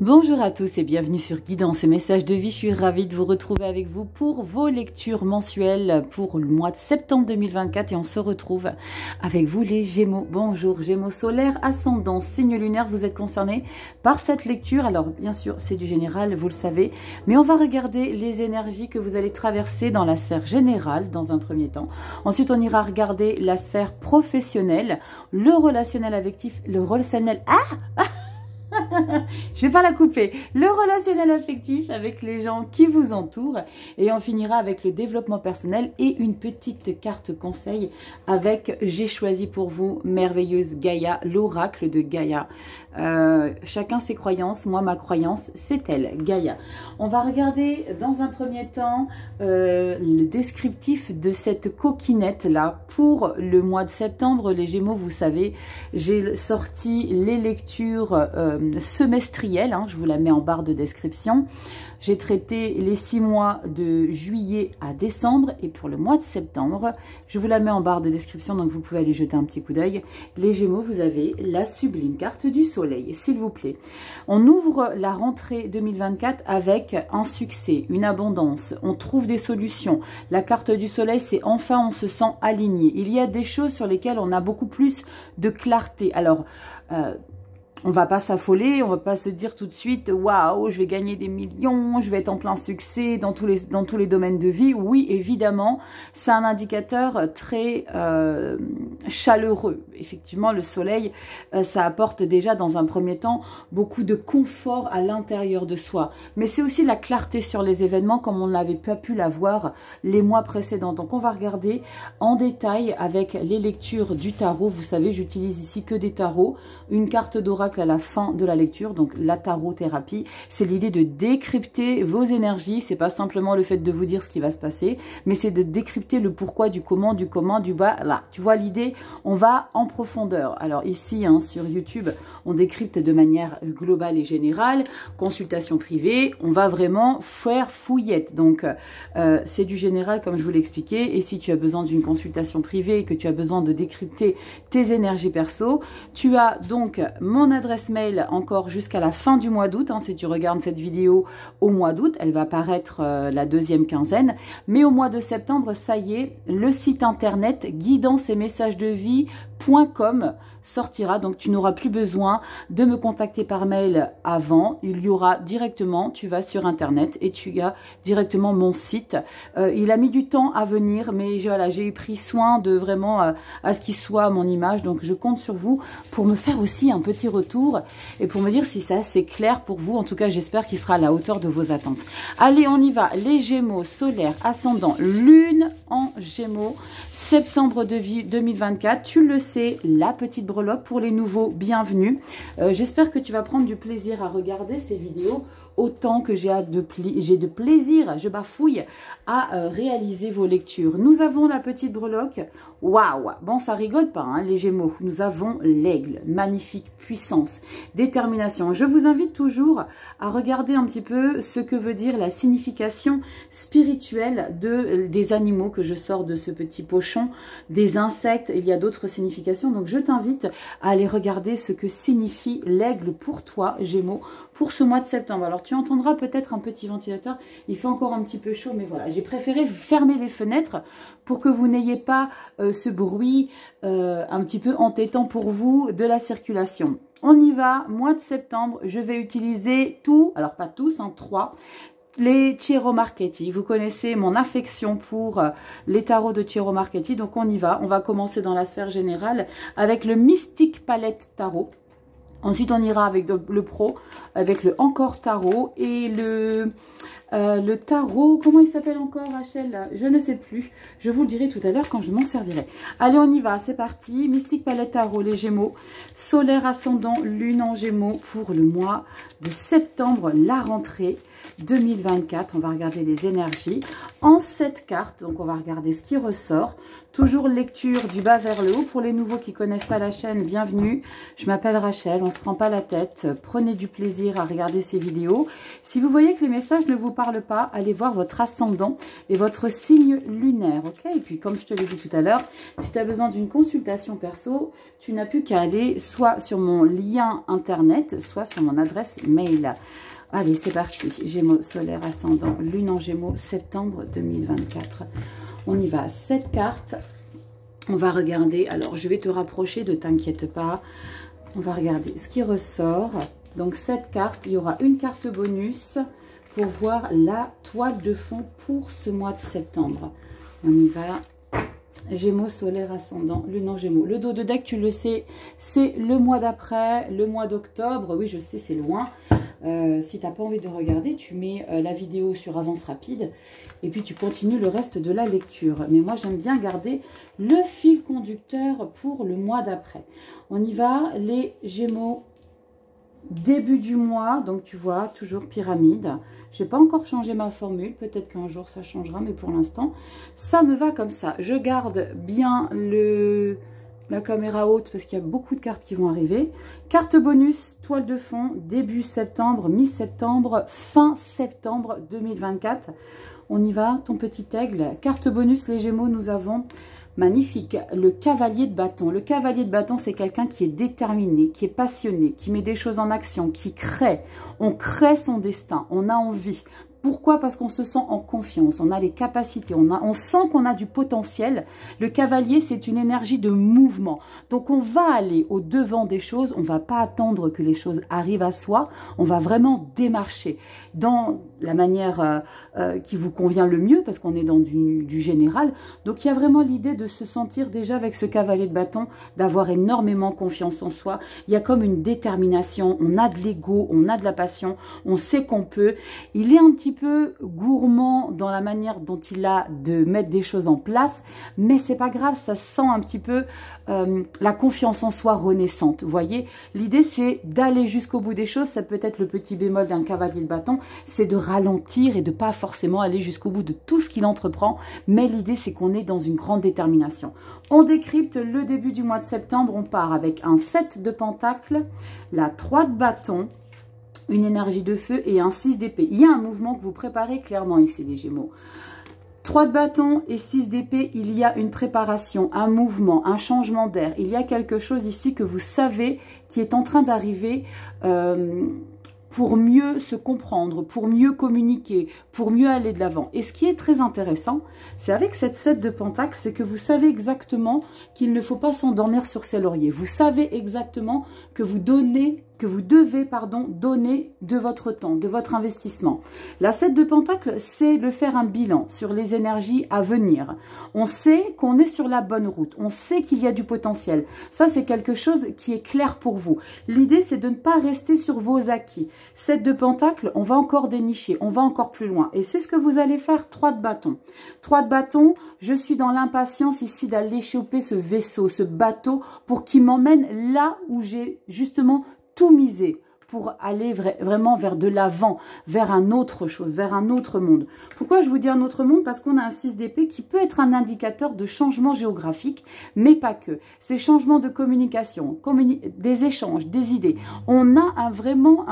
Bonjour à tous et bienvenue sur Guidance et Messages de Vie. Je suis ravie de vous retrouver avec vous pour vos lectures mensuelles pour le mois de septembre 2024 et on se retrouve avec vous les Gémeaux. Bonjour Gémeaux solaire, ascendant, signe lunaire, vous êtes concernés par cette lecture. Alors bien sûr c'est du général, vous le savez, mais on va regarder les énergies que vous allez traverser dans la sphère générale dans un premier temps. Ensuite on ira regarder la sphère professionnelle, le relationnel affectif, le relationnel... Je vais pas la couper. Le relationnel affectif avec les gens qui vous entourent. Et on finira avec le développement personnel et une petite carte conseil avec j'ai choisi pour vous merveilleuse Gaïa, l'oracle de Gaïa. Chacun ses croyances. Moi, ma croyance, c'est elle, Gaïa. On va regarder dans un premier temps le descriptif de cette coquinette là pour le mois de septembre. Les Gémeaux, vous savez, j'ai sorti les lectures semestrielle, hein, je vous la mets en barre de description. J'ai traité les 6 mois de juillet à décembre et pour le mois de septembre, je vous la mets en barre de description, donc vous pouvez aller jeter un petit coup d'œil. Les Gémeaux, vous avez la sublime carte du soleil, s'il vous plaît. On ouvre la rentrée 2024 avec un succès, une abondance, on trouve des solutions. La carte du soleil, c'est enfin on se sent aligné. Il y a des choses sur lesquelles on a beaucoup plus de clarté. Alors, on va pas s'affoler, on va pas se dire tout de suite « Waouh, je vais gagner des millions, je vais être en plein succès dans tous les domaines de vie ». Oui, évidemment, c'est un indicateur très chaleureux. Effectivement, le soleil, ça apporte déjà dans un premier temps beaucoup de confort à l'intérieur de soi. Mais c'est aussi la clarté sur les événements comme on n'avait pas pu l'avoir les mois précédents. Donc, on va regarder en détail avec les lectures du tarot. Vous savez, j'utilise ici que des tarots, une carte d'oracle à la fin de la lecture, donc la tarot-thérapie, c'est l'idée de décrypter vos énergies, c'est pas simplement le fait de vous dire ce qui va se passer, mais c'est de décrypter le pourquoi, du comment, du bas, là, tu vois l'idée, on va en profondeur. Alors ici, hein, sur YouTube, on décrypte de manière globale et générale, consultation privée, on va vraiment faire fouillette, donc c'est du général comme je vous l'ai expliqué, et si tu as besoin d'une consultation privée et que tu as besoin de décrypter tes énergies perso, tu as donc mon adresse mail encore jusqu'à la fin du mois d'août. Hein, si tu regardes cette vidéo au mois d'août, elle va apparaître la deuxième quinzaine. Mais au mois de septembre, ça y est, le site internet guidance et messages de vie.com sortira, donc tu n'auras plus besoin de me contacter par mail avant, il y aura directement, tu vas sur internet et tu as directement mon site. Il a mis du temps à venir, mais voilà, j'ai pris soin de vraiment à ce qu'il soit mon image, donc je compte sur vous pour me faire aussi un petit retour et pour me dire si ça c'est clair pour vous. En tout cas, j'espère qu'il sera à la hauteur de vos attentes. Allez, on y va, les Gémeaux, solaire, ascendant, lune en Gémeaux, septembre 2024, tu le sais, la petite breloque pour les nouveaux, bienvenue. J'espère que tu vas prendre du plaisir à regarder ces vidéos autant que j'ai de plaisir, je bafouille, à réaliser vos lectures. Nous avons la petite breloque, waouh, bon ça rigole pas hein, les Gémeaux, nous avons l'aigle, magnifique puissance, détermination. Je vous invite toujours à regarder un petit peu ce que veut dire la signification spirituelle des animaux que je sors de ce petit pochon, des insectes, il y a d'autres significations, donc je t'invite à aller regarder ce que signifie l'aigle pour toi Gémeaux, pour ce mois de septembre. Alors tu entendras peut-être un petit ventilateur, il fait encore un petit peu chaud, mais voilà, j'ai préféré fermer les fenêtres pour que vous n'ayez pas ce bruit un petit peu entêtant pour vous de la circulation. On y va, mois de septembre, je vais utiliser tout, alors pas tous, hein, 3, les Tarot Marchetti. Vous connaissez mon affection pour les tarots de Tarot Marchetti, donc on y va. On va commencer dans la sphère générale avec le Mystic Palette Tarot. Ensuite, on ira avec le Pro, avec le Encore Tarot et le tarot, comment il s'appelle encore Rachel? Je ne sais plus, je vous le dirai tout à l'heure quand je m'en servirai. Allez, on y va, c'est parti. Mystic Palette Tarot, les Gémeaux, solaire ascendant, lune en Gémeaux pour le mois de septembre, la rentrée 2024. On va regarder les énergies en 7 cartes, donc on va regarder ce qui ressort. Toujours lecture du bas vers le haut. Pour les nouveaux qui ne connaissent pas la chaîne, bienvenue. Je m'appelle Rachel, on ne se prend pas la tête. Prenez du plaisir à regarder ces vidéos. Si vous voyez que les messages ne vous parlent parle pas, allez voir votre ascendant et votre signe lunaire, ok? Et puis, comme je te l'ai dit tout à l'heure, si tu as besoin d'une consultation perso, tu n'as plus qu'à aller soit sur mon lien internet, soit sur mon adresse mail. Allez, c'est parti. Gémeaux, solaire, ascendant, lune en Gémeaux, septembre 2024. On y va, 7 cartes. On va regarder, alors je vais te rapprocher, ne t'inquiète pas. On va regarder ce qui ressort. Donc 7 cartes, il y aura une carte bonus pour voir la toile de fond pour ce mois de septembre. On y va. Gémeaux, solaire, ascendant, lune en Gémeaux. Le dos de deck, tu le sais, c'est le mois d'après, le mois d'octobre. Oui, je sais, c'est loin. Si tu n'as pas envie de regarder, tu mets la vidéo sur avance rapide et puis tu continues le reste de la lecture. Mais moi, j'aime bien garder le fil conducteur pour le mois d'après. On y va, les Gémeaux, début du mois. Donc, tu vois, toujours pyramide. Je n'ai pas encore changé ma formule. Peut-être qu'un jour, ça changera, mais pour l'instant, ça me va comme ça. Je garde bien la caméra haute parce qu'il y a beaucoup de cartes qui vont arriver. Carte bonus, toile de fond, début septembre, mi-septembre, fin septembre 2024. On y va, ton petit aigle. Carte bonus, les Gémeaux, nous avons, magnifique, le cavalier de bâton. Le cavalier de bâton, c'est quelqu'un qui est déterminé, qui est passionné, qui met des choses en action, qui crée. On crée son destin, on a envie. Pourquoi? Parce qu'on se sent en confiance, on a les capacités, on sent qu'on a du potentiel. Le cavalier, c'est une énergie de mouvement. Donc, on va aller au-devant des choses, on ne va pas attendre que les choses arrivent à soi, on va vraiment démarcher dans la manière qui vous convient le mieux, parce qu'on est dans du général. Donc, il y a vraiment l'idée de se sentir déjà avec ce cavalier de bâton, d'avoir énormément confiance en soi. Il y a comme une détermination, on a de l'ego, on a de la passion, on sait qu'on peut. Il est un petit peu gourmand dans la manière dont il a de mettre des choses en place, mais c'est pas grave, ça sent un petit peu la confiance en soi renaissante. Vous voyez, l'idée c'est d'aller jusqu'au bout des choses. Ça peut être le petit bémol d'un cavalier de bâton, c'est de ralentir et de pas forcément aller jusqu'au bout de tout ce qu'il entreprend, mais l'idée c'est qu'on est dans une grande détermination. On décrypte le début du mois de septembre, on part avec un 7 de pentacles, la 3 de bâton, une énergie de feu et un 6 d'épée. Il y a un mouvement que vous préparez clairement ici, les Gémeaux. 3 de bâton et 6 d'épée, il y a une préparation, un mouvement, un changement d'air. Il y a quelque chose ici que vous savez qui est en train d'arriver pour mieux se comprendre, pour mieux communiquer, pour mieux aller de l'avant. Et ce qui est très intéressant, c'est avec cette 7 de pentacles, c'est que vous savez exactement qu'il ne faut pas s'endormir sur ses lauriers. Vous savez exactement que vous devez donner de votre temps, de votre investissement. La 7 de pentacles, c'est de faire un bilan sur les énergies à venir. On sait qu'on est sur la bonne route. On sait qu'il y a du potentiel. Ça, c'est quelque chose qui est clair pour vous. L'idée, c'est de ne pas rester sur vos acquis. 7 de pentacles, on va encore dénicher, on va encore plus loin. Et c'est ce que vous allez faire, 3 de bâton. 3 de bâton, je suis dans l'impatience ici d'aller choper ce vaisseau, ce bateau, pour qu'il m'emmène là où j'ai justement tout miser pour aller vraiment vers de l'avant, vers un autre chose, vers un autre monde. Pourquoi je vous dis un autre monde? Parce qu'on a un 6 d'épée qui peut être un indicateur de changement géographique, mais pas que. Ces changements de communication, des échanges, des idées. On a vraiment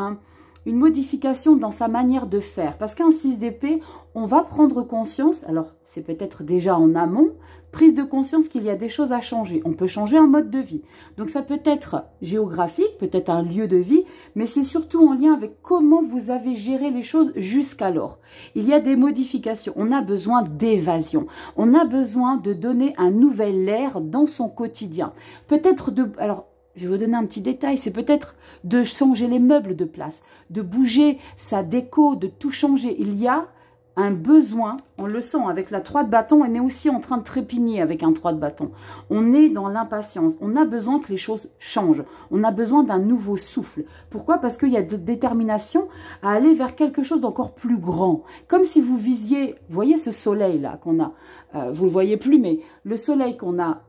une modification dans sa manière de faire. Parce qu'un 6 d'épée, on va prendre conscience, alors c'est peut-être déjà en amont, prise de conscience qu'il y a des choses à changer. On peut changer un mode de vie. Donc ça peut être géographique, peut-être un lieu de vie, mais c'est surtout en lien avec comment vous avez géré les choses jusqu'alors. Il y a des modifications. On a besoin d'évasion. On a besoin de donner un nouvel air dans son quotidien. Peut-être de... Alors, je vais vous donner un petit détail, c'est peut-être de changer les meubles de place, de bouger sa déco, de tout changer. Il y a un besoin, on le sent avec la 3 de bâton, on est aussi en train de trépigner avec un 3 de bâton. On est dans l'impatience, on a besoin que les choses changent, on a besoin d'un nouveau souffle. Pourquoi? Parce qu'il y a de détermination à aller vers quelque chose d'encore plus grand. Comme si vous visiez, vous voyez ce soleil là qu'on a, vous le voyez plus, mais le soleil qu'on a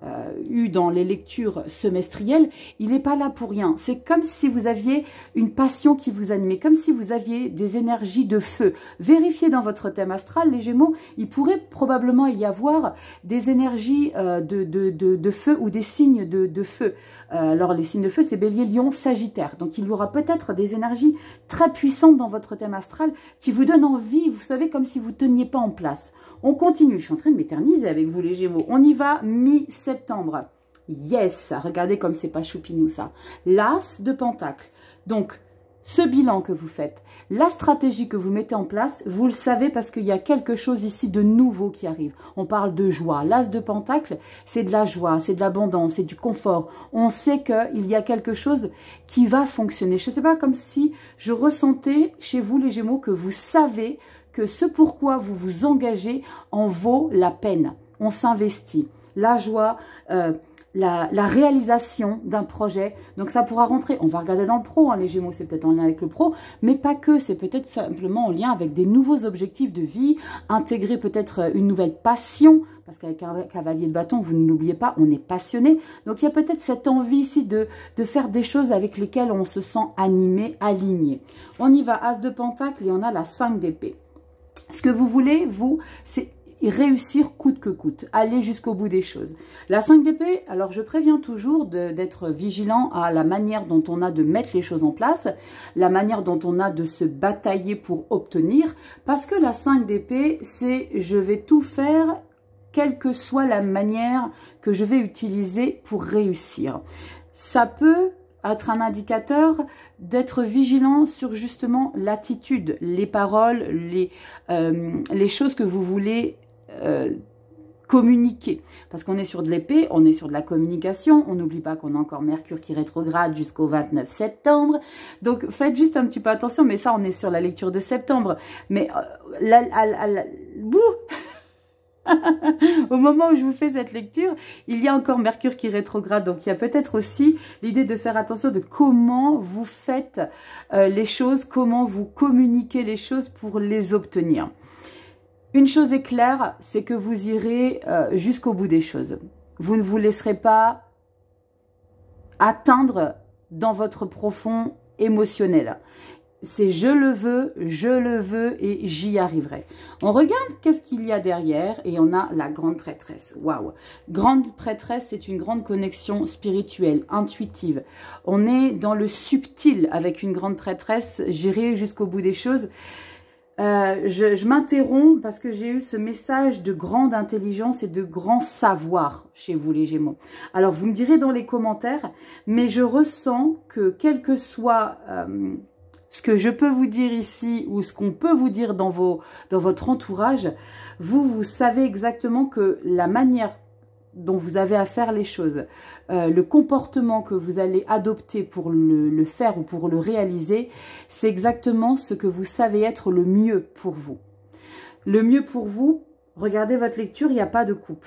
eu dans les lectures semestrielles, il n'est pas là pour rien. C'est comme si vous aviez une passion qui vous animait, comme si vous aviez des énergies de feu. Vérifiez dans votre thème astral, les Gémeaux, il pourrait probablement y avoir des énergies de feu ou des signes de feu. Alors, les signes de feu, c'est Bélier, Lion, Sagittaire. Donc, il y aura peut-être des énergies très puissantes dans votre thème astral qui vous donnent envie, vous savez, comme si vous ne teniez pas en place. On continue, je suis en train de m'éterniser avec vous, les Gémeaux. On y va mi-septembre. Yes, regardez comme c'est pas choupinou ça. L'As de Pentacle. Donc, ce bilan que vous faites, la stratégie que vous mettez en place, vous le savez parce qu'il y a quelque chose ici de nouveau qui arrive. On parle de joie. L'As de Pentacle, c'est de la joie, c'est de l'abondance, c'est du confort. On sait qu'il y a quelque chose qui va fonctionner. Je ne sais pas, comme si je ressentais chez vous les Gémeaux que vous savez que ce pourquoi vous vous engagez en vaut la peine. On s'investit. La joie, la réalisation d'un projet. Donc, ça pourra rentrer. On va regarder dans le pro, hein, les Gémeaux, c'est peut-être en lien avec le pro, mais pas que. C'est peut-être simplement en lien avec des nouveaux objectifs de vie, intégrer peut-être une nouvelle passion, parce qu'avec un cavalier de bâton, vous ne l'oubliez pas, on est passionné. Donc, il y a peut-être cette envie ici de faire des choses avec lesquelles on se sent animé, aligné. On y va, As de Pentacle, et on a la 5 d'épée. Ce que vous voulez, vous, c'est réussir coûte que coûte, aller jusqu'au bout des choses. La 5 d'épée, alors je préviens toujours d'être vigilant à la manière dont on a de mettre les choses en place, la manière dont on a de se batailler pour obtenir, parce que la 5 d'épée, c'est je vais tout faire, quelle que soit la manière que je vais utiliser pour réussir. Ça peut être un indicateur d'être vigilant sur justement l'attitude, les paroles, les choses que vous voulez communiquer. Parce qu'on est sur de l'épée, on est sur de la communication. On n'oublie pas qu'on a encore Mercure qui rétrograde jusqu'au 29 septembre. Donc, faites juste un petit peu attention. Mais ça, on est sur la lecture de septembre. Mais au moment où je vous fais cette lecture, il y a encore Mercure qui rétrograde. Donc, il y a peut-être aussi l'idée de faire attention de comment vous faites les choses, comment vous communiquez les choses pour les obtenir. Une chose est claire, c'est que vous irez jusqu'au bout des choses. Vous ne vous laisserez pas atteindre dans votre profond émotionnel. C'est je le veux et j'y arriverai. On regarde qu'est-ce qu'il y a derrière et on a la grande prêtresse. Waouh! Grande prêtresse, c'est une grande connexion spirituelle, intuitive. On est dans le subtil avec une grande prêtresse, j'irai jusqu'au bout des choses. Je m'interromps parce que j'ai eu ce message de grande intelligence et de grand savoir chez vous les Gémeaux. Alors vous me direz dans les commentaires, mais je ressens que quel que soit ce que je peux vous dire ici ou ce qu'on peut vous dire dans votre entourage, vous savez exactement que la manière dont vous avez à faire les choses, le comportement que vous allez adopter pour le faire ou pour le réaliser, c'est exactement ce que vous savez être le mieux pour vous. Le mieux pour vous, regardez votre lecture, il n'y a pas de coupe.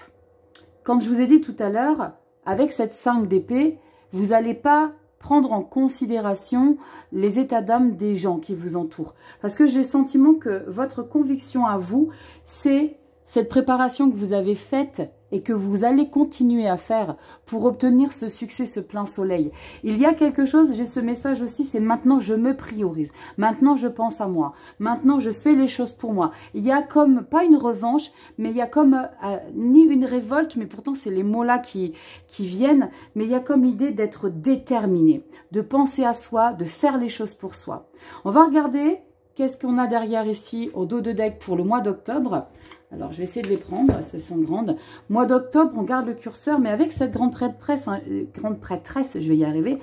Comme je vous ai dit tout à l'heure, avec cette 5 d'épée, vous n'allez pas prendre en considération les états d'âme des gens qui vous entourent. Parce que j'ai le sentiment que votre conviction à vous, c'est cette préparation que vous avez faite et que vous allez continuer à faire pour obtenir ce succès, ce plein soleil. Il y a quelque chose, j'ai ce message aussi, c'est maintenant je me priorise. Maintenant je pense à moi. Maintenant je fais les choses pour moi. Il y a comme, pas une revanche, mais il y a comme, ni une révolte, mais pourtant c'est les mots-là qui viennent, mais il y a comme l'idée d'être déterminé, de penser à soi, de faire les choses pour soi. On va regarder qu'est-ce qu'on a derrière ici au dos de deck pour le mois d'octobre. Alors, je vais essayer de les prendre, elles sont grandes. Mois d'octobre, on garde le curseur, mais avec cette grande prêtresse, je vais y arriver,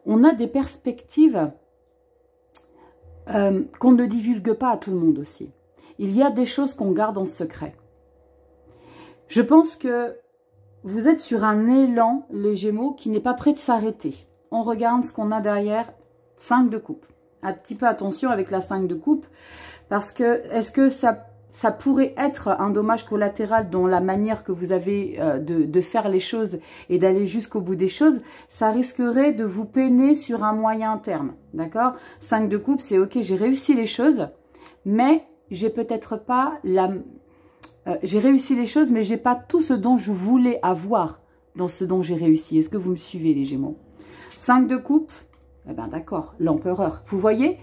on a des perspectives qu'on ne divulgue pas à tout le monde aussi. Il y a des choses qu'on garde en secret. Je pense que vous êtes sur un élan, les Gémeaux, qui n'est pas prêt de s'arrêter. On regarde ce qu'on a derrière, 5 de coupe. Un petit peu attention avec la 5 de coupe, parce que est-ce que ça pourrait être un dommage collatéral dans la manière que vous avez de faire les choses et d'aller jusqu'au bout des choses, ça risquerait de vous peiner sur un moyen terme, d'accord? 5 de coupe, c'est ok, j'ai réussi les choses, mais j'ai peut-être pas j'ai réussi les choses, mais j'ai pas tout ce dont je voulais avoir dans ce dont j'ai réussi. Est-ce que vous me suivez les Gémeaux? 5 de coupe, eh ben d'accord, l'empereur. Vous voyez,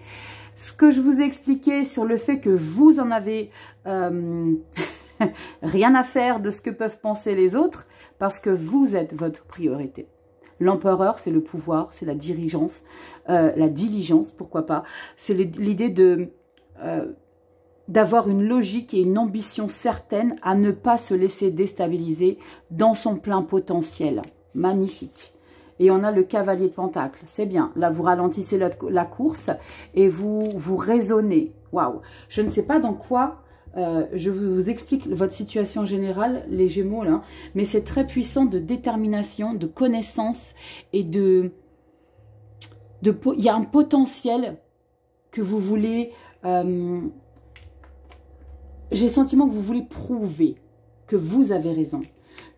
Ce que je vous ai expliqué sur le fait que vous en avez rien à faire de ce que peuvent penser les autres, parce que vous êtes votre priorité. L'empereur, c'est le pouvoir, c'est la diligence, pourquoi pas. C'est l'idée de d'avoir une logique et une ambition certaine à ne pas se laisser déstabiliser dans son plein potentiel. Magnifique. Et on a le cavalier de Pentacle. C'est bien. Là, vous ralentissez la course et vous raisonnez. Waouh. Je ne sais pas dans quoi... je vous explique votre situation générale, les Gémeaux, là. Mais c'est très puissant de détermination, de connaissance et il y a un potentiel que vous voulez... j'ai le sentiment que vous voulez prouver que vous avez raison.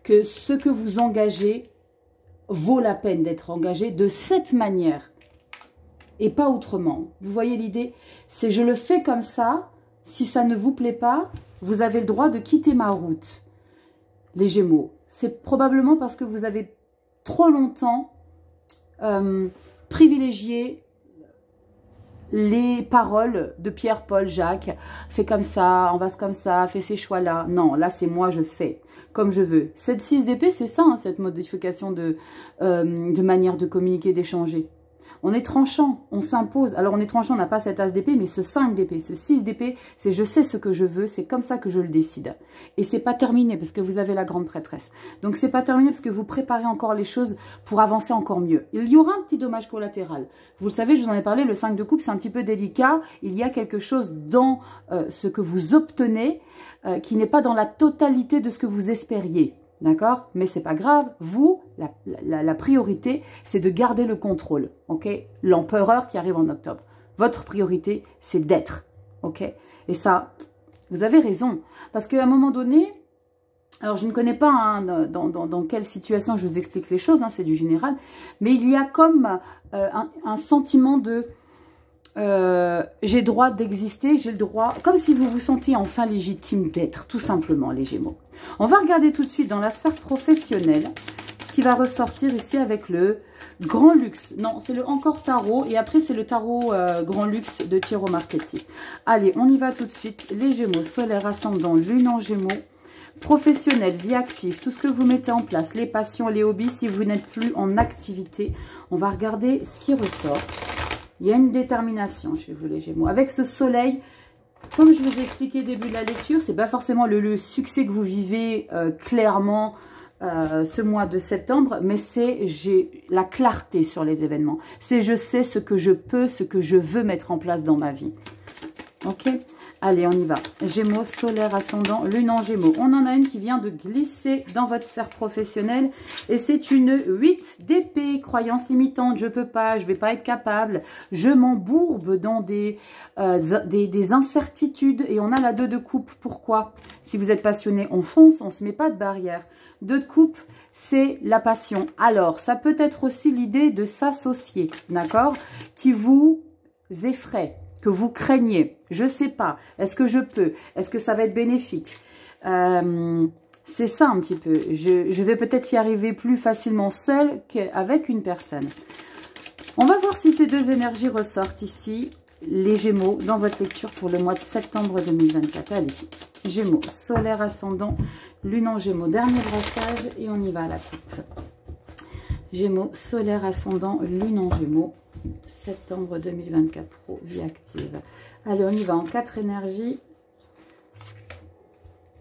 Que ce que vous engagez vaut la peine d'être engagé de cette manière et pas autrement. Vous voyez l'idée? C'est je le fais comme ça. Si ça ne vous plaît pas, vous avez le droit de quitter ma route. Les Gémeaux, c'est probablement parce que vous avez trop longtemps privilégié les paroles de Pierre, Paul, Jacques. Fais comme ça, on va comme ça, fais ces choix-là. Non, là c'est moi, je fais comme je veux. Cette 6 d'épée, c'est ça, hein, cette modification de manière de communiquer, d'échanger. On est tranchant, on s'impose. Alors on est tranchant, on n'a pas cet as d'épée, mais ce 5 d'épée, ce 6 d'épée, c'est je sais ce que je veux, c'est comme ça que je le décide. Et c'est pas terminé parce que vous avez la grande prêtresse. Donc c'est pas terminé parce que vous préparez encore les choses pour avancer encore mieux. Il y aura un petit dommage collatéral. Vous le savez, je vous en ai parlé, le 5 de coupe, c'est un petit peu délicat. Il y a quelque chose dans ce que vous obtenez qui n'est pas dans la totalité de ce que vous espériez. D'accord? Mais c'est pas grave. Vous, la priorité, c'est de garder le contrôle. Ok? L'empereur qui arrive en octobre. Votre priorité, c'est d'être. Ok? Et ça, vous avez raison. Parce qu'à un moment donné, alors je ne connais pas hein, dans quelle situation je vous explique les choses, hein, c'est du général, mais il y a comme un sentiment de j'ai le droit d'exister, j'ai le droit, comme si vous vous sentiez enfin légitime d'être, tout simplement, les Gémeaux. On va regarder tout de suite dans la sphère professionnelle ce qui va ressortir ici avec le Grand Luxe. Non, c'est le encore tarot et après c'est le tarot Grand Luxe de Tarot Marketing. Allez, on y va tout de suite. Les Gémeaux, solaire, ascendant, lune en Gémeaux, professionnel, vie active, tout ce que vous mettez en place, les passions, les hobbies, si vous n'êtes plus en activité. On va regarder ce qui ressort. Il y a une détermination chez vous les Gémeaux. Avec ce soleil, comme je vous ai expliqué au début de la lecture, c'est pas forcément le succès que vous vivez clairement ce mois de septembre, mais c'est j'ai la clarté sur les événements. C'est je sais ce que je peux, ce que je veux mettre en place dans ma vie. Ok? Allez, on y va. Gémeaux, solaire, ascendant, lune en Gémeaux. On en a une qui vient de glisser dans votre sphère professionnelle. Et c'est une 8 d'épée. Croyance limitante, je peux pas, je vais pas être capable. Je m'embourbe dans des incertitudes. Et on a la 2 de coupe. Pourquoi? Si vous êtes passionné, on fonce, on se met pas de barrière. 2 de coupe, c'est la passion. Alors, ça peut être aussi l'idée de s'associer, d'accord? Qui vous effraie, que vous craignez. Je sais pas. Est-ce que je peux? Est-ce que ça va être bénéfique? C'est ça un petit peu. Je vais peut-être y arriver plus facilement seule qu'avec une personne. On va voir si ces deux énergies ressortent ici, les Gémeaux, dans votre lecture pour le mois de septembre 2024. Allez, Gémeaux, solaire, ascendant, lune en Gémeaux. Dernier brassage et on y va à la coupe. Gémeaux, solaire, ascendant, lune en Gémeaux. Septembre 2024 pro, vie active. Allez, on y va en 4 énergies.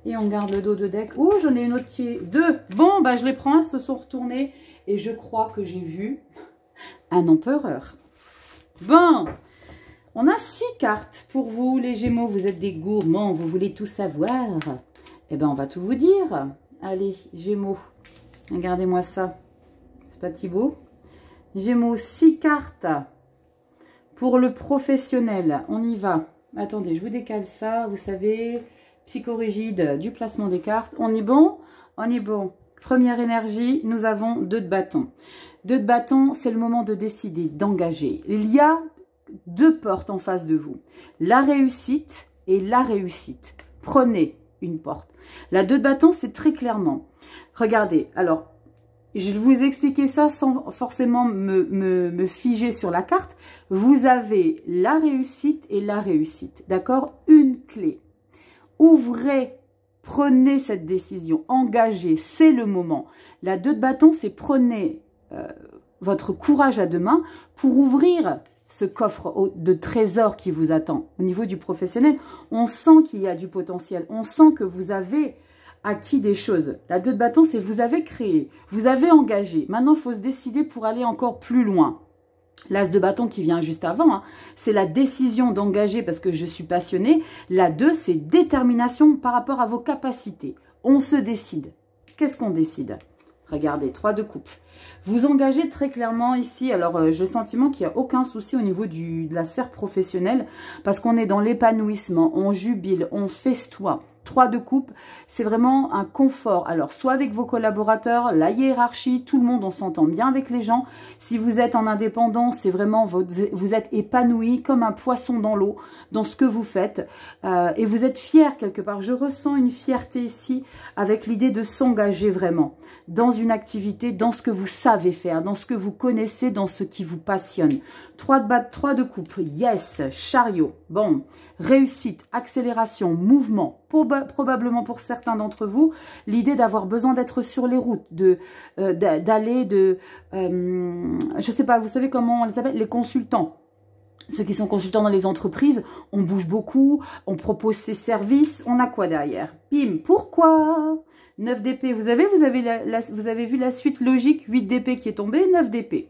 Et on garde le dos de deck. Oh, j'en ai une autre qui est 2. Bon, bah je les prends, elles se sont retournées. Et je crois que j'ai vu un empereur. Bon, on a 6 cartes pour vous, les Gémeaux. Vous êtes des gourmands, vous voulez tout savoir. Eh bien, on va tout vous dire. Allez, Gémeaux, regardez-moi ça. C'est pas Thibaut? Gémeaux, 6 cartes pour le professionnel. On y va. Attendez, je vous décale ça. Vous savez, psychorigide du placement des cartes. On est bon? On est bon. Première énergie, nous avons 2 de bâton. 2 de bâton, c'est le moment de décider, d'engager. Il y a 2 portes en face de vous. La réussite et la réussite. Prenez une porte. La 2 de bâton, c'est très clairement. Regardez, alors, je vais vous expliquer ça sans forcément me figer sur la carte. Vous avez la réussite et la réussite, d'accord? Une clé. Ouvrez, prenez cette décision, engagez, c'est le moment. La 2 de bâton, c'est prenez votre courage à 2 mains pour ouvrir ce coffre de trésors qui vous attend. Au niveau du professionnel, on sent qu'il y a du potentiel, on sent que vous avez acquis des choses. La 2 de bâton, c'est vous avez créé, vous avez engagé. Maintenant, il faut se décider pour aller encore plus loin. L'As de bâton qui vient juste avant, hein, c'est la décision d'engager parce que je suis passionnée. La 2, c'est détermination par rapport à vos capacités. On se décide. Qu'est-ce qu'on décide? Regardez, 3 de coupe. Vous engagez très clairement ici. Alors, j'ai le sentiment qu'il n'y a aucun souci au niveau de la sphère professionnelle parce qu'on est dans l'épanouissement, on jubile, on festoie. 3 de coupe, c'est vraiment un confort. Alors, soit avec vos collaborateurs, la hiérarchie, tout le monde, on s'entend bien avec les gens. Si vous êtes en indépendant, c'est vraiment, vous êtes épanoui comme un poisson dans l'eau, dans ce que vous faites. Et vous êtes fier quelque part. Je ressens une fierté ici avec l'idée de s'engager vraiment dans une activité, dans ce que vous savez faire, dans ce que vous connaissez, dans ce qui vous passionne. 3 de coupe, yes, chariot, bon, réussite, accélération, mouvement, probablement pour certains d'entre vous, l'idée d'avoir besoin d'être sur les routes, d'aller je sais pas, vous savez comment on les appelle, les consultants. Ceux qui sont consultants dans les entreprises, on bouge beaucoup, on propose ses services, on a quoi derrière? Bim, pourquoi? 9 d'épée, vous avez vu la suite logique, 8 d'épée qui est tombée, 9 d'épée.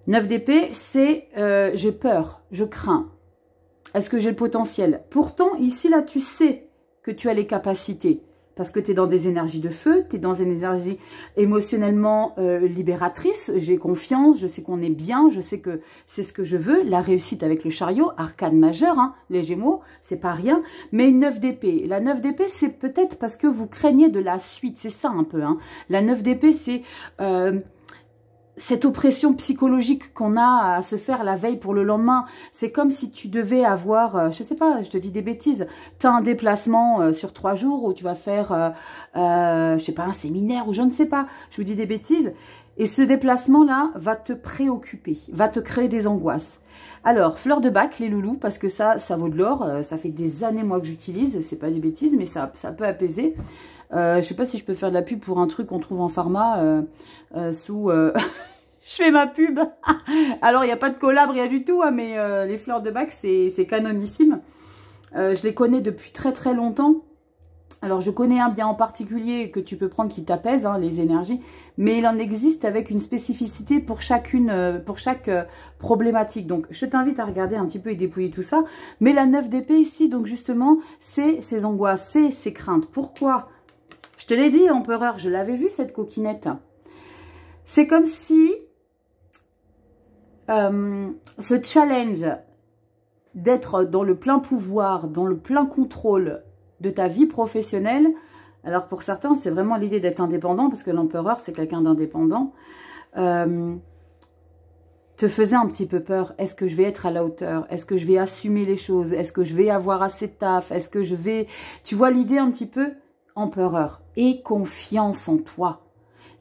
9 d'épée, c'est j'ai peur, je crains. Est-ce que j'ai le potentiel? Pourtant, ici, là, tu sais que tu as les capacités. Parce que tu es dans des énergies de feu, tu es dans une énergie émotionnellement libératrice. J'ai confiance, je sais qu'on est bien, je sais que c'est ce que je veux. La réussite avec le chariot, arcane majeur, hein, les Gémeaux, c'est pas rien. Mais une 9 d'épée. La 9 d'épée, c'est peut-être parce que vous craignez de la suite. C'est ça un peu. Hein. La 9 d'épée, c'est cette oppression psychologique qu'on a à se faire la veille pour le lendemain. C'est comme si tu devais avoir, je sais pas, je te dis des bêtises, tu as un déplacement sur 3 jours où tu vas faire, je sais pas, un séminaire ou je ne sais pas, je vous dis des bêtises. Et ce déplacement-là va te préoccuper, va te créer des angoisses. Alors, fleur de bac, les loulous, parce que ça vaut de l'or. Ça fait des années, moi, que j'utilise. C'est pas des bêtises, mais ça peut apaiser. Je sais pas si je peux faire de la pub pour un truc qu'on trouve en pharma sous... Je fais ma pub. Alors, il n'y a pas de collab, rien du tout, hein, mais les fleurs de bac, c'est canonissime. Je les connais depuis très très longtemps. Alors, je connais un bien en particulier que tu peux prendre qui t'apaise, hein, les énergies. Mais il en existe avec une spécificité pour chaque problématique. Donc, je t'invite à regarder un petit peu et dépouiller tout ça. Mais la 9 d'épée ici, donc justement, c'est ces angoisses, c'est ces craintes. Pourquoi? Je te l'ai dit, empereur, je l'avais vu cette coquinette. C'est comme si ce challenge d'être dans le plein pouvoir, dans le plein contrôle de ta vie professionnelle, alors pour certains, c'est vraiment l'idée d'être indépendant, parce que l'empereur, c'est quelqu'un d'indépendant, te faisait un petit peu peur. Est-ce que je vais être à la hauteur? Est-ce que je vais assumer les choses? Est-ce que je vais avoir assez de taf? Est-ce que je vais... Tu vois l'idée un petit peu? Empereur, aie confiance en toi.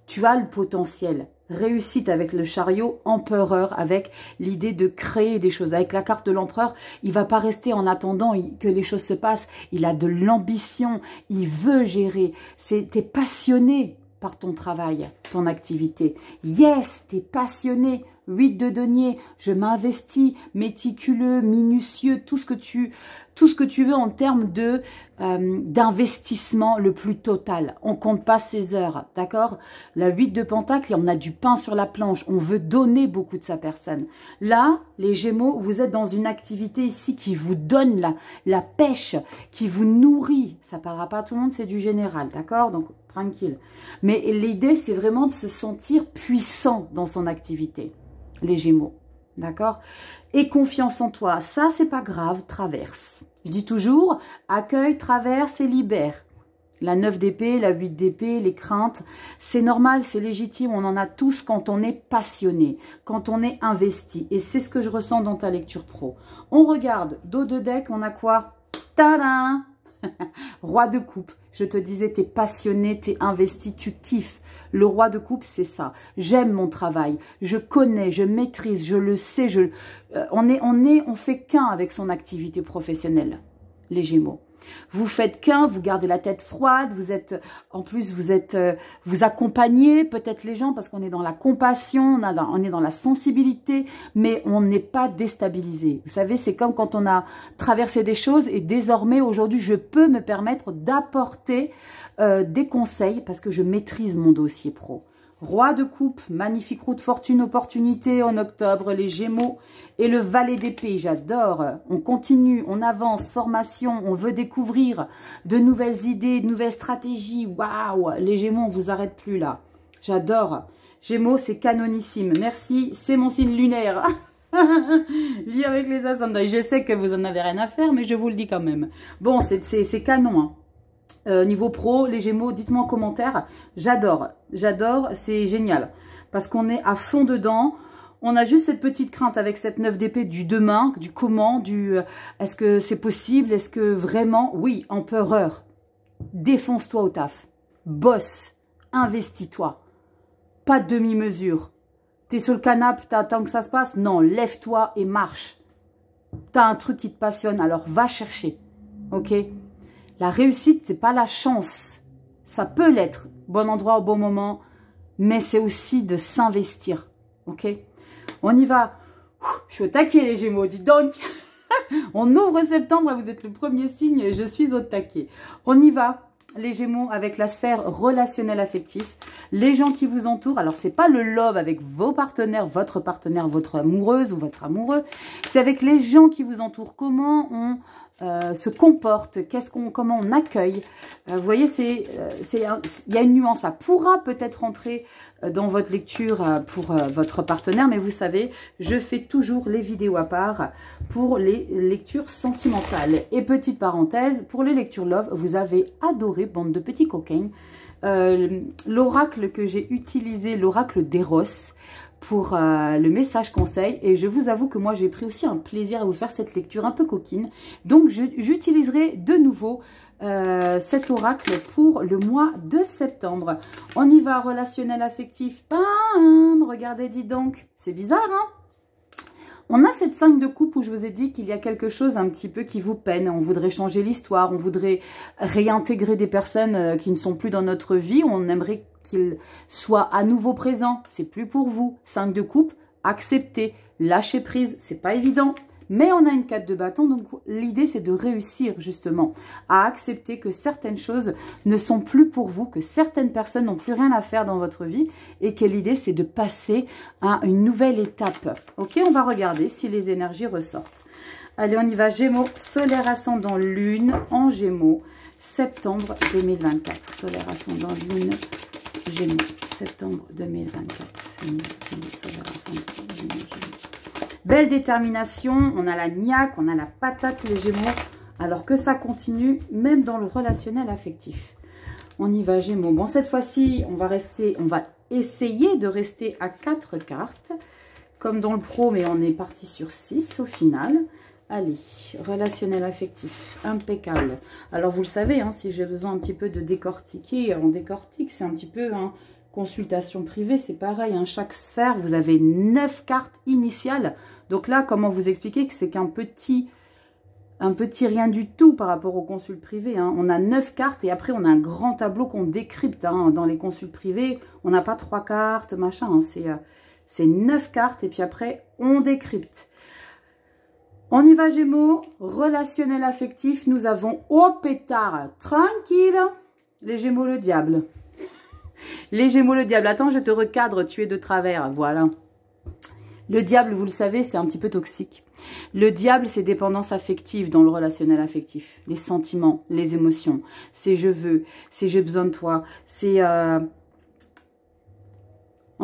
Tu as le potentiel. Réussite avec le chariot, empereur, avec l'idée de créer des choses. Avec la carte de l'empereur, il va pas rester en attendant que les choses se passent. Il a de l'ambition, il veut gérer. T'es passionné par ton travail, ton activité. Yes, t'es passionné. 8 de denier, je m'investis, méticuleux, minutieux, tout ce que tu veux en termes de d'investissement le plus total. On compte pas ses heures, d'accord? La 8 de pentacle, on a du pain sur la planche. On veut donner beaucoup de sa personne. Là, les Gémeaux, vous êtes dans une activité ici qui vous donne la pêche, qui vous nourrit. Ça parlera pas à tout le monde, c'est du général, d'accord? Donc, tranquille. Mais l'idée, c'est vraiment de se sentir puissant dans son activité. Les Gémeaux, d'accord? Et confiance en toi, ça c'est pas grave, traverse. Je dis toujours, accueille, traverse et libère. La 9 d'épée, la 8 d'épée, les craintes, c'est normal, c'est légitime, on en a tous quand on est passionné, quand on est investi. Et c'est ce que je ressens dans ta lecture pro. On regarde, dos de deck, on a quoi? Tadam! Roi de coupe, je te disais, tu es passionné, tu es investi, tu kiffes. Le roi de coupe, c'est ça. J'aime mon travail, je connais, je maîtrise, je le sais. On fait qu'un avec son activité professionnelle, les Gémeaux. Vous faites qu'un, vous gardez la tête froide, vous accompagnez peut-être les gens parce qu'on est dans la compassion, on est dans la sensibilité, mais on n'est pas déstabilisé. Vous savez, c'est comme quand on a traversé des choses et désormais, aujourd'hui, je peux me permettre d'apporter des conseils parce que je maîtrise mon dossier pro. Roi de coupe, magnifique roue de fortune, opportunité en octobre, les Gémeaux et le valet d'épée, j'adore. On continue, on avance, formation, on veut découvrir de nouvelles idées, de nouvelles stratégies. Waouh, les Gémeaux, on vous arrête plus là. J'adore. Gémeaux, c'est canonissime. Merci, c'est mon signe lunaire. Lié avec les ascendants. Je sais que vous en avez rien à faire, mais je vous le dis quand même. Bon, c'est canon, hein. Niveau pro, les Gémeaux, dites-moi en commentaire. J'adore, c'est génial. Parce qu'on est à fond dedans. On a juste cette petite crainte avec cette 9 d'épée du demain, du comment, est-ce que c'est possible, est-ce que vraiment, oui, empereur. Défonce-toi au taf. Bosse, investis-toi. Pas de demi-mesure. T'es sur le canapé, t'attends que ça se passe? Non, lève-toi et marche. T'as un truc qui te passionne, alors va chercher. Ok? La réussite, c'est pas la chance. Ça peut l'être, bon endroit au bon moment, mais c'est aussi de s'investir. Ok? On y va. Je suis au taquet, les Gémeaux, dis donc. On ouvre septembre, vous êtes le premier signe, je suis au taquet. On y va, les Gémeaux, avec la sphère relationnelle affective. Les gens qui vous entourent, alors c'est pas le love avec vos partenaires, votre amoureuse ou votre amoureux. C'est avec les gens qui vous entourent. Comment on se comporte, comment on accueille. Vous voyez, il y a une nuance. Ça pourra peut-être rentrer dans votre lecture pour votre partenaire, mais vous savez, je fais toujours les vidéos à part pour les lectures sentimentales. Et petite parenthèse, pour les lectures love, vous avez adoré, bande de petits coquins, l'oracle que j'ai utilisé, l'oracle d'Eros, pour le message conseil, et je vous avoue que moi j'ai pris aussi un plaisir à vous faire cette lecture un peu coquine, donc j'utiliserai de nouveau cet oracle pour le mois de septembre. On y va, relationnel affectif, regardez, dis donc, c'est bizarre, hein? On a cette 5 de coupe où je vous ai dit qu'il y a quelque chose un petit peu qui vous peine. On voudrait changer l'histoire, on voudrait réintégrer des personnes qui ne sont plus dans notre vie. On aimerait qu'ils soient à nouveau présents. C'est plus pour vous. 5 de coupe, acceptez, lâchez prise. C'est pas évident. Mais on a une 4 de bâton, donc l'idée c'est de réussir justement à accepter que certaines choses ne sont plus pour vous, que certaines personnes n'ont plus rien à faire dans votre vie et que l'idée c'est de passer à une nouvelle étape. Ok, on va regarder si les énergies ressortent. Allez, on y va, Gémeaux, solaire ascendant lune en Gémeaux, septembre 2024. Solaire ascendant lune, Gémeaux, septembre 2024. Solaire ascendant lune, Gémeaux. Belle détermination, on a la niaque, on a la patate, les Gémeaux, alors que ça continue, même dans le relationnel affectif. On y va, Gémeaux. Bon, cette fois-ci, on va essayer de rester à 4 cartes, comme dans le pro, mais on est parti sur 6 au final. Allez, relationnel affectif, impeccable. Alors, vous le savez, hein, si j'ai besoin un petit peu de décortiquer, on décortique, c'est un petit peu... Hein, consultation privée, c'est pareil, hein, chaque sphère, vous avez 9 cartes initiales. Donc là, comment vous expliquer que c'est qu'un petit rien du tout par rapport aux consultes privées. Hein. On a 9 cartes et après, on a un grand tableau qu'on décrypte. Hein. Dans les consultes privées, on n'a pas 3 cartes, machin. Hein. C'est 9 cartes et puis après, on décrypte. On y va, Gémeaux. Relationnel affectif, nous avons au pétard, tranquille. Les Gémeaux, le diable. Les Gémeaux, le diable. Attends, je te recadre, tu es de travers. Voilà. Le diable, vous le savez, c'est un petit peu toxique. Le diable, c'est dépendance affective dans le relationnel affectif. Les sentiments, les émotions. C'est je veux, c'est j'ai besoin de toi. C'est... On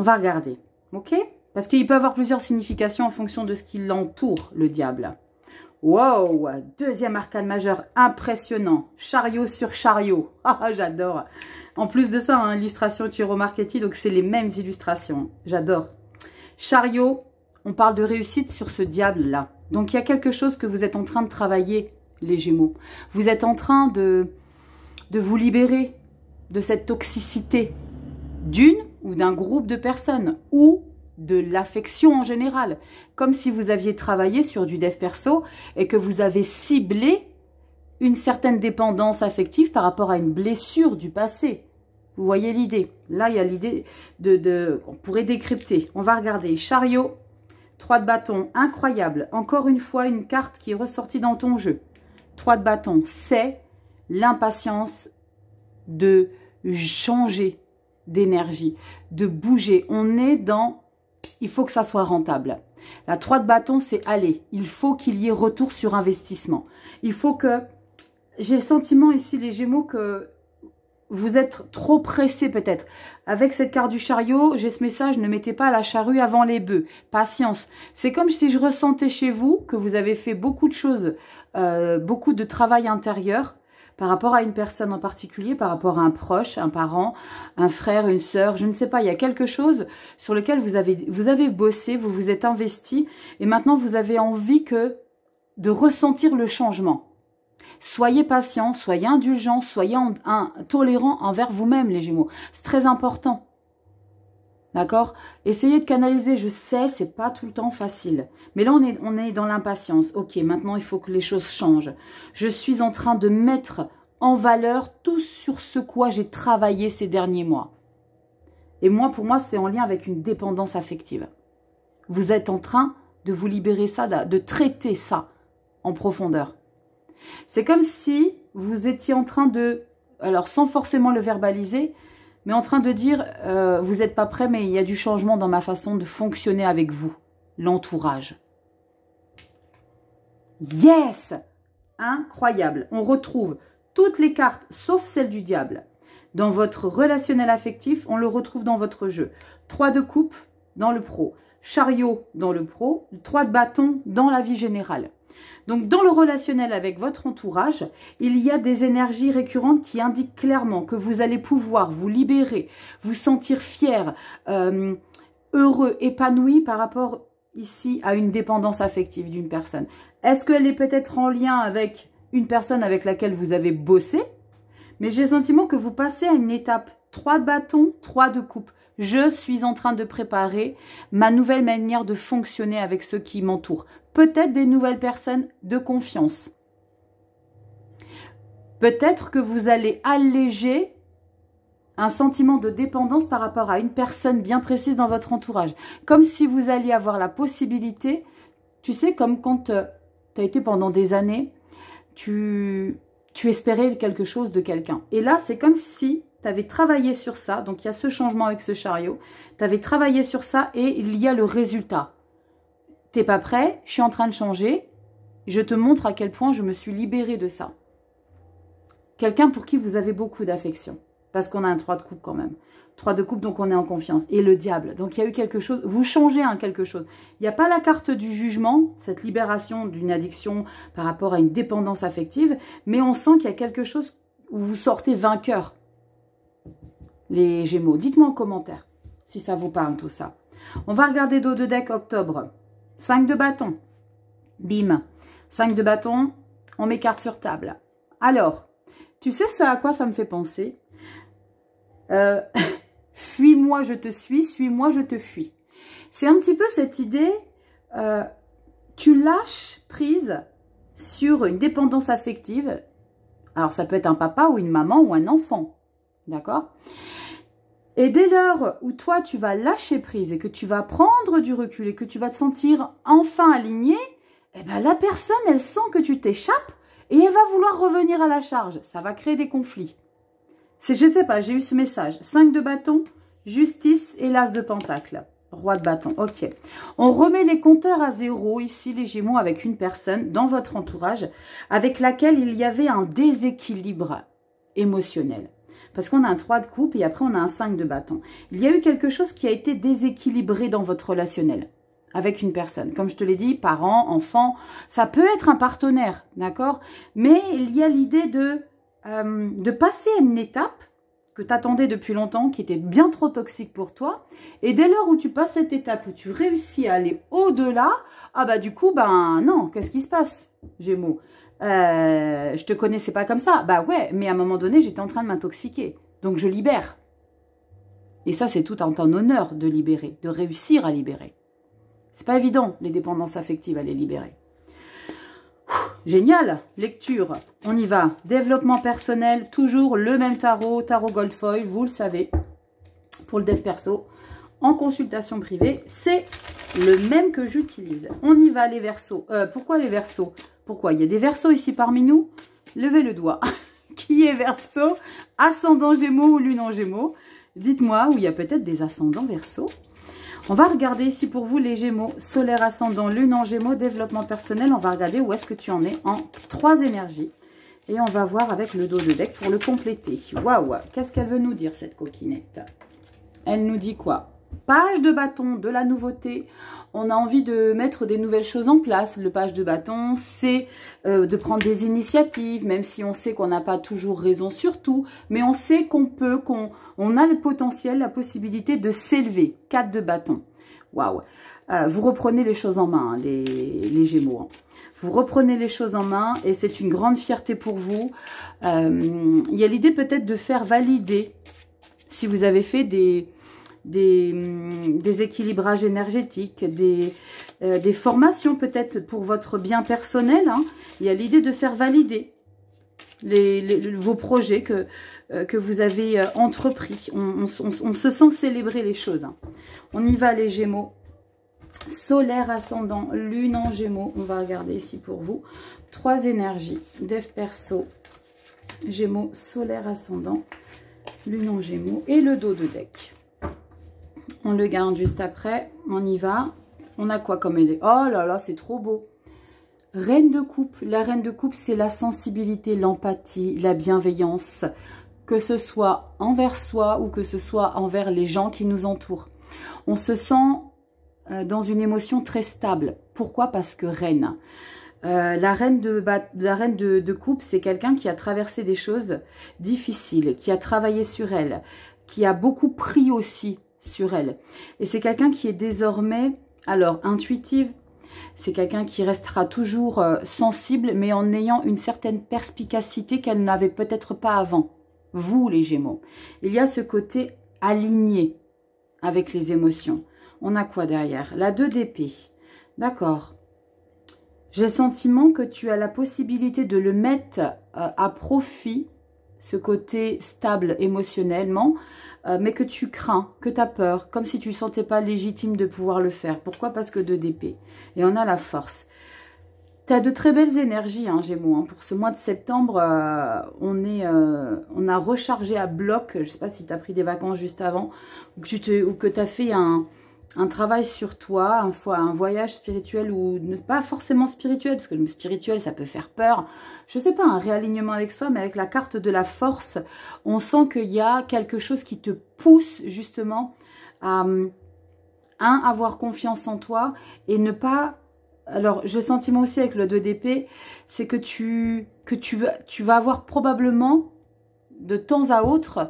va regarder. Ok? Parce qu'il peut avoir plusieurs significations en fonction de ce qui l'entoure, le diable. Wow! Deuxième arcane majeur, impressionnant. Chariot sur chariot. Ah, j'adore. En plus de ça, hein, illustration Chiro Marchetti, donc c'est les mêmes illustrations. J'adore. Chariot, on parle de réussite sur ce diable-là. Donc, il y a quelque chose que vous êtes en train de travailler les Gémeaux. Vous êtes en train de vous libérer de cette toxicité d'une ou d'un groupe de personnes ou de l'affection en général. Comme si vous aviez travaillé sur du dev perso et que vous avez ciblé une certaine dépendance affective par rapport à une blessure du passé. Vous voyez l'idée? Là, il y a l'idée on pourrait décrypter. On va regarder. Chariot, 3 de bâton, incroyable. Encore une fois, une carte qui est ressortie dans ton jeu. 3 de bâton, c'est l'impatience de changer d'énergie, de bouger. On est dans... Il faut que ça soit rentable. La 3 de bâton, c'est aller. Il faut qu'il y ait retour sur investissement. Il faut que... J'ai le sentiment ici, les Gémeaux, que vous êtes trop pressés peut-être. Avec cette carte du chariot, j'ai ce message, ne mettez pas la charrue avant les bœufs. Patience. C'est comme si je ressentais chez vous que vous avez fait beaucoup de choses, beaucoup de travail intérieur par rapport à une personne en particulier, par rapport à un proche, un parent, un frère, une sœur, je ne sais pas. Il y a quelque chose sur lequel vous avez bossé, vous vous êtes investi et maintenant vous avez envie de ressentir le changement. Soyez patient, soyez indulgent, soyez tolérant envers vous-même, les Gémeaux. C'est très important. D'accord? Essayez de canaliser. Je sais, c'est pas tout le temps facile. Mais là, on est dans l'impatience. Ok, maintenant, il faut que les choses changent. Je suis en train de mettre en valeur tout sur ce quoi j'ai travaillé ces derniers mois. Et moi, pour moi, c'est en lien avec une dépendance affective. Vous êtes en train de vous libérer ça, de traiter ça en profondeur. C'est comme si vous étiez en train de, alors sans forcément le verbaliser, mais en train de dire, vous n'êtes pas prêt, mais il y a du changement dans ma façon de fonctionner avec vous, l'entourage. Yes! Incroyable. On retrouve toutes les cartes, sauf celle du diable. Dans votre relationnel affectif, on le retrouve dans votre jeu. 3 de coupe dans le pro, chariot dans le pro, 3 de bâton dans la vie générale. Donc, dans le relationnel avec votre entourage, il y a des énergies récurrentes qui indiquent clairement que vous allez pouvoir vous libérer, vous sentir fier, heureux, épanoui par rapport ici à une dépendance affective d'une personne. Est-ce qu'elle est peut-être en lien avec une personne avec laquelle vous avez bossé? Mais j'ai le sentiment que vous passez à une étape 3 de bâton, 3 de coupe. Je suis en train de préparer ma nouvelle manière de fonctionner avec ceux qui m'entourent. Peut-être des nouvelles personnes de confiance. Peut-être que vous allez alléger un sentiment de dépendance par rapport à une personne bien précise dans votre entourage. Comme si vous alliez avoir la possibilité, tu sais, comme quand tu as été pendant des années, tu espérais quelque chose de quelqu'un. Et là, c'est comme si tu avais travaillé sur ça, donc il y a ce changement avec ce chariot, tu avais travaillé sur ça et il y a le résultat. Tu n'es pas prêt, je suis en train de changer, je te montre à quel point je me suis libérée de ça. Quelqu'un pour qui vous avez beaucoup d'affection, parce qu'on a un 3 de coupe quand même. 3 de coupe, donc on est en confiance. Et le diable, donc il y a eu quelque chose, vous changez quelque chose. Il n'y a pas la carte du jugement, cette libération d'une addiction par rapport à une dépendance affective, mais on sent qu'il y a quelque chose où vous sortez vainqueur. Les Gémeaux, dites-moi en commentaire si ça vous parle tout ça. On va regarder dos de deck octobre. 5 de bâton. Bim. 5 de bâton, on met carte sur table. Alors, tu sais ce à quoi ça me fait penser? Fuis-moi, je te suis-moi, je te fuis. C'est un petit peu cette idée, tu lâches prise sur une dépendance affective. Alors, ça peut être un papa ou une maman ou un enfant. D'accord? Et dès lors où toi, tu vas lâcher prise et que tu vas prendre du recul et que tu vas te sentir enfin aligné, eh ben, la personne, elle sent que tu t'échappes et elle va vouloir revenir à la charge. Ça va créer des conflits. Je ne sais pas, j'ai eu ce message. 5 de bâton, justice et l'as de pentacle. Roi de bâton, ok. On remet les compteurs à zéro ici, les Gémeaux, avec une personne dans votre entourage avec laquelle il y avait un déséquilibre émotionnel. Parce qu'on a un 3 de coupe et après on a un 5 de bâton. Il y a eu quelque chose qui a été déséquilibré dans votre relationnel avec une personne. Comme je te l'ai dit, parents, enfants, ça peut être un partenaire, d'accord? Mais il y a l'idée de passer à une étape que tu attendais depuis longtemps, qui était bien trop toxique pour toi. Et dès lors où tu passes cette étape, où tu réussis à aller au-delà, ah bah du coup, ben non, qu'est-ce qui se passe? Gémeaux. Je te connaissais pas comme ça. Bah ouais, mais à un moment donné, j'étais en train de m'intoxiquer. Donc je libère. Et ça, c'est tout en ton honneur de libérer, de réussir à libérer. C'est pas évident, les dépendances affectives, à les libérer. Génial, lecture, on y va. Développement personnel, toujours le même tarot, tarot gold foil, vous le savez, pour le dev perso. En consultation privée, c'est le même que j'utilise. On y va, les Verseaux. Pourquoi les Verseaux? Pourquoi? Il y a des Verseaux ici parmi nous. Levez le doigt. Qui est Verseau? Ascendant Gémeaux ou Lune en Gémeaux? Dites-moi, où il y a peut-être des ascendants Verseaux. On va regarder ici pour vous les Gémeaux, solaire, ascendant, Lune en Gémeaux, développement personnel. On va regarder où est-ce que tu en es en 3 énergies. Et on va voir avec le dos de deck pour le compléter. Waouh, qu'est-ce qu'elle veut nous dire, cette coquinette? Elle nous dit quoi? Page de bâton, de la nouveauté. On a envie de mettre des nouvelles choses en place. Le page de bâton, c'est de prendre des initiatives, même si on sait qu'on n'a pas toujours raison sur tout. Mais on sait qu'on peut, qu'on a le potentiel, la possibilité de s'élever. 4 de bâton. Waouh. Vous reprenez les choses en main, hein, les Gémeaux. Hein. Vous reprenez les choses en main et c'est une grande fierté pour vous. Il y a l'idée peut-être de faire valider, si vous avez fait des équilibrages énergétiques, des formations peut-être pour votre bien personnel. Hein. Il y a l'idée de faire valider vos projets que vous avez entrepris. On se sent célébrer les choses. Hein. On y va les Gémeaux. Solaire, ascendant, Lune en Gémeaux. On va regarder ici pour vous. 3 énergies. Dev perso, Gémeaux, solaire, ascendant, Lune en Gémeaux. Et le dos de deck. On le garde juste après. On y va. On a quoi comme élément? Oh là là, c'est trop beau. Reine de coupe. La reine de coupe, c'est la sensibilité, l'empathie, la bienveillance. Que ce soit envers soi ou que ce soit envers les gens qui nous entourent. On se sent dans une émotion très stable. Pourquoi? Parce que reine. La reine de coupe, c'est quelqu'un qui a traversé des choses difficiles, qui a travaillé sur elle, qui a beaucoup pris aussi sur elle. Et c'est quelqu'un qui est désormais, alors, intuitive. C'est quelqu'un qui restera toujours sensible, mais en ayant une certaine perspicacité qu'elle n'avait peut-être pas avant. Vous, les Gémeaux. Il y a ce côté aligné avec les émotions. On a quoi derrière? La 2 d'épée. D'accord. J'ai le sentiment que tu as la possibilité de le mettre à profit, ce côté stable émotionnellement, mais que tu crains, que tu as peur, comme si tu ne sentais pas légitime de pouvoir le faire. Pourquoi? Parce que 2 d'épée. Et on a la force. Tu as de très belles énergies, hein, Gémeaux. Hein. Pour ce mois de septembre, on a rechargé à bloc. Je ne sais pas si tu as pris des vacances juste avant ou que tu as fait un travail sur toi, un voyage spirituel ou pas forcément spirituel, parce que le spirituel, ça peut faire peur. Je ne sais pas, un réalignement avec soi, mais avec la carte de la force, on sent qu'il y a quelque chose qui te pousse justement à, avoir confiance en toi et ne pas... Alors, j'ai le sentiment aussi avec le 2 d'épée, c'est que tu vas avoir probablement, de temps à autre,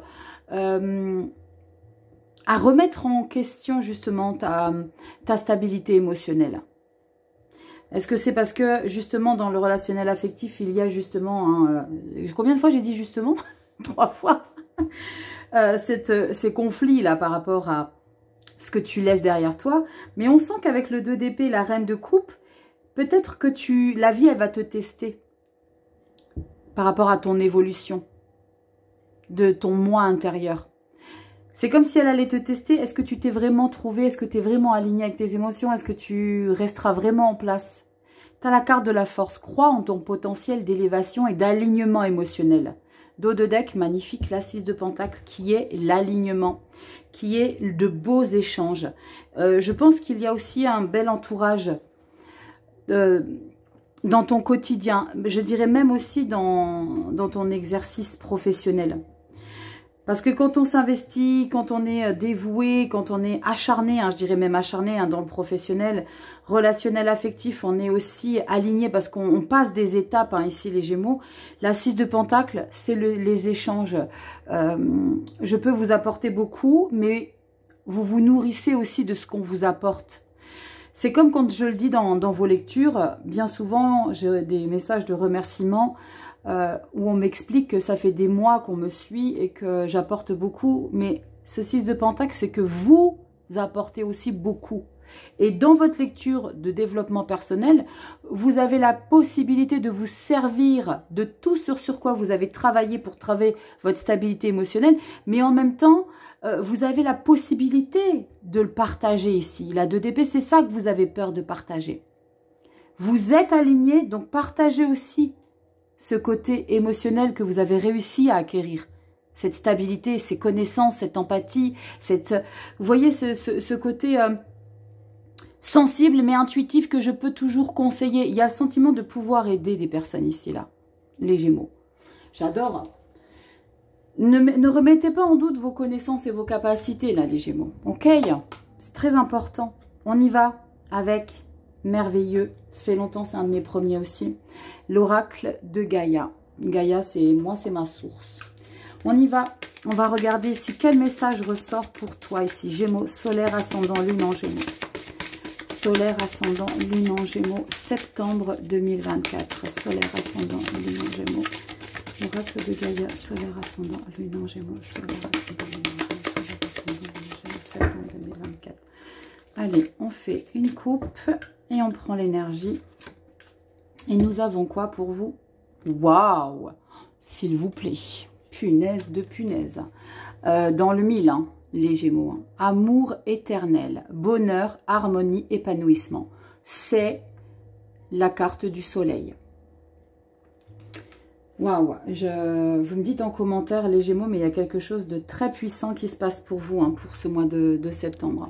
à remettre en question justement ta stabilité émotionnelle. Est-ce que c'est parce que justement dans le relationnel affectif, il y a justement, combien de fois j'ai dit justement? 3 fois. Ces conflits là par rapport à ce que tu laisses derrière toi. Mais on sent qu'avec le 2 d'épée, la reine de coupe, peut-être que la vie, elle va te tester par rapport à ton évolution, de ton moi intérieur. C'est comme si elle allait te tester. Est-ce que tu t'es vraiment trouvé? Est-ce que tu es vraiment aligné avec tes émotions? Est-ce que tu resteras vraiment en place? Tu as la carte de la force. Crois en ton potentiel d'élévation et d'alignement émotionnel. Dos de deck, magnifique. La 6 de pentacle qui est l'alignement, qui est de beaux échanges. Je pense qu'il y a aussi un bel entourage dans ton quotidien. Je dirais même aussi dans ton exercice professionnel. Parce que quand on s'investit, quand on est dévoué, quand on est acharné, hein, je dirais même acharné hein, dans le professionnel, relationnel, affectif, on est aussi aligné parce qu'on passe des étapes, hein, ici les Gémeaux. La 6 de pentacle, c'est les échanges. Je peux vous apporter beaucoup, mais vous vous nourrissez aussi de ce qu'on vous apporte. C'est comme quand je le dis dans vos lectures, bien souvent j'ai des messages de remerciement où on m'explique que ça fait des mois qu'on me suit et que j'apporte beaucoup. Mais ce 6 de Pentacle, c'est que vous apportez aussi beaucoup. Et dans votre lecture de développement personnel, vous avez la possibilité de vous servir de tout sur quoi vous avez travaillé pour travailler votre stabilité émotionnelle, mais en même temps, vous avez la possibilité de le partager ici. La 2DP, c'est ça que vous avez peur de partager. Vous êtes aligné, donc partagez aussi ce côté émotionnel que vous avez réussi à acquérir. Cette stabilité, ces connaissances, cette empathie, vous voyez ce côté sensible mais intuitif que je peux toujours conseiller. Il y a le sentiment de pouvoir aider des personnes ici, là, les Gémeaux. J'adore. Ne remettez pas en doute vos connaissances et vos capacités, là, les Gémeaux. Ok? C'est très important. On y va avec merveilleux. Ça fait longtemps, c'est un de mes premiers aussi. L'oracle de Gaïa. Gaïa, c'est moi, c'est ma source. On y va. On va regarder ici quel message ressort pour toi ici. Gémeaux, solaire, ascendant, lune en Gémeaux. Solaire, ascendant, lune en Gémeaux, septembre 2024. Solaire, ascendant, lune en Gémeaux. Oracle de Gaïa, solaire, ascendant, lune en Gémeaux. Solaire, ascendant, lune en Gémeaux. Solaire, ascendant, lune en Gémeaux, septembre 2024. Allez, on fait une coupe et on prend l'énergie. Et nous avons quoi pour vous? Waouh! S'il vous plaît. Punaise de punaise. Dans le mille, hein, les Gémeaux. Hein. Amour éternel, bonheur, harmonie, épanouissement. C'est la carte du soleil. Waouh! Vous me dites en commentaire, les Gémeaux, mais il y a quelque chose de très puissant qui se passe pour vous, hein, pour ce mois de septembre.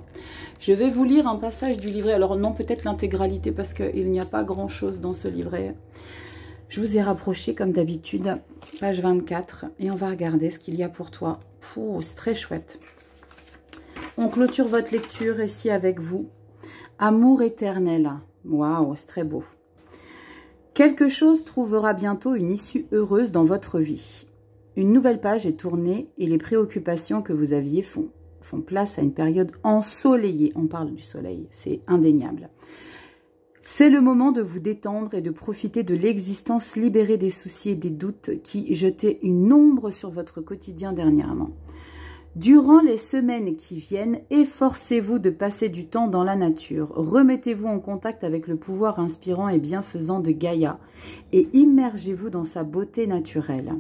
Je vais vous lire un passage du livret. Alors non, peut-être l'intégralité, parce qu'il n'y a pas grand-chose dans ce livret. Je vous ai rapproché, comme d'habitude, page 24. Et on va regarder ce qu'il y a pour toi. C'est très chouette. On clôture votre lecture ici avec vous. Amour éternel. Waouh, c'est très beau. Quelque chose trouvera bientôt une issue heureuse dans votre vie. Une nouvelle page est tournée et les préoccupations que vous aviez font place à une période ensoleillée. On parle du soleil, c'est indéniable. C'est le moment de vous détendre et de profiter de l'existence libérée des soucis et des doutes qui jetaient une ombre sur votre quotidien dernièrement. Durant les semaines qui viennent, efforcez-vous de passer du temps dans la nature. Remettez-vous en contact avec le pouvoir inspirant et bienfaisant de Gaïa et immergez-vous dans sa beauté naturelle.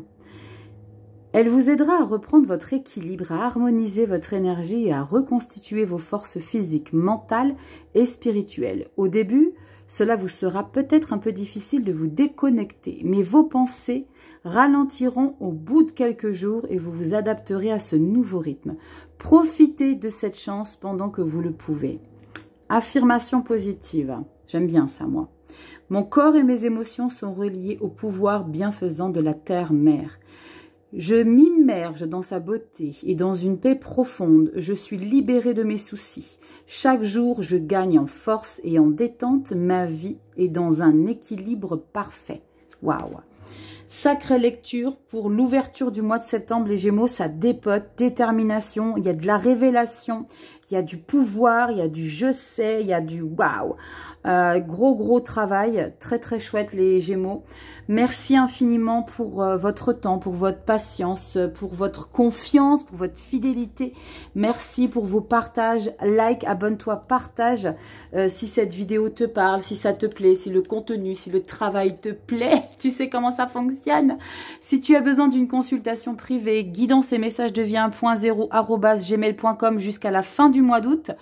Elle vous aidera à reprendre votre équilibre, à harmoniser votre énergie et à reconstituer vos forces physiques, mentales et spirituelles. Au début, cela vous sera peut-être un peu difficile de vous déconnecter, mais vos pensées ralentiront au bout de quelques jours et vous vous adapterez à ce nouveau rythme. Profitez de cette chance pendant que vous le pouvez. Affirmation positive. J'aime bien ça, moi. Mon corps et mes émotions sont reliés au pouvoir bienfaisant de la terre-mère. Je m'immerge dans sa beauté et dans une paix profonde. Je suis libérée de mes soucis. Chaque jour, je gagne en force et en détente. Ma vie est dans un équilibre parfait. Waouh! Sacrée lecture pour l'ouverture du mois de septembre, les Gémeaux, ça dépote, détermination, il y a de la révélation, il y a du pouvoir, il y a du je sais, il y a du waouh. Gros travail, très très chouette les Gémeaux. Merci infiniment pour votre temps, pour votre patience, pour votre confiance, pour votre fidélité. Merci pour vos partages, like, abonne-toi, partage si cette vidéo te parle, si ça te plaît, si le contenu, si le travail te plaît. Tu sais comment ça fonctionne. Si tu as besoin d'une consultation privée, guidance et messages de vie 1.0@gmail.com jusqu'à la fin du mois d'août.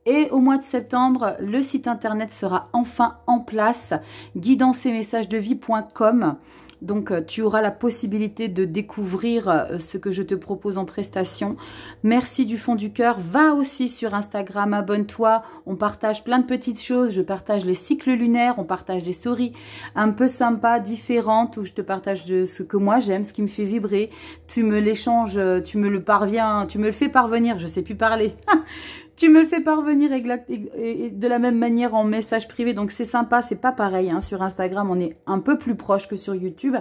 Et au mois de septembre, le site internet sera enfin en place, guidanceetmessagesdevie.com. Donc, tu auras la possibilité de découvrir ce que je te propose en prestation. Merci du fond du cœur. Va aussi sur Instagram, abonne-toi. On partage plein de petites choses. Je partage les cycles lunaires, on partage des stories un peu sympas, différentes, où je te partage de ce que moi j'aime, ce qui me fait vibrer. Tu me l'échanges, tu me le fais parvenir, je sais plus parler. Tu me le fais parvenir et de la même manière en message privé. Donc, c'est sympa, c'est pas pareil. Hein. Sur Instagram, on est un peu plus proche que sur YouTube.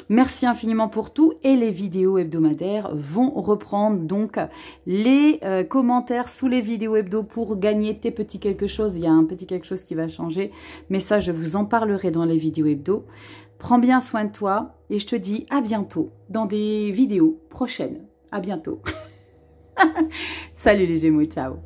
Merci infiniment pour tout et les vidéos hebdomadaires vont reprendre donc les commentaires sous les vidéos hebdo pour gagner tes petits quelque chose. Il y a un petit quelque chose qui va changer, mais ça je vous en parlerai dans les vidéos hebdo. Prends bien soin de toi et je te dis à bientôt dans des vidéos prochaines. À bientôt. Salut les Gémeaux, ciao.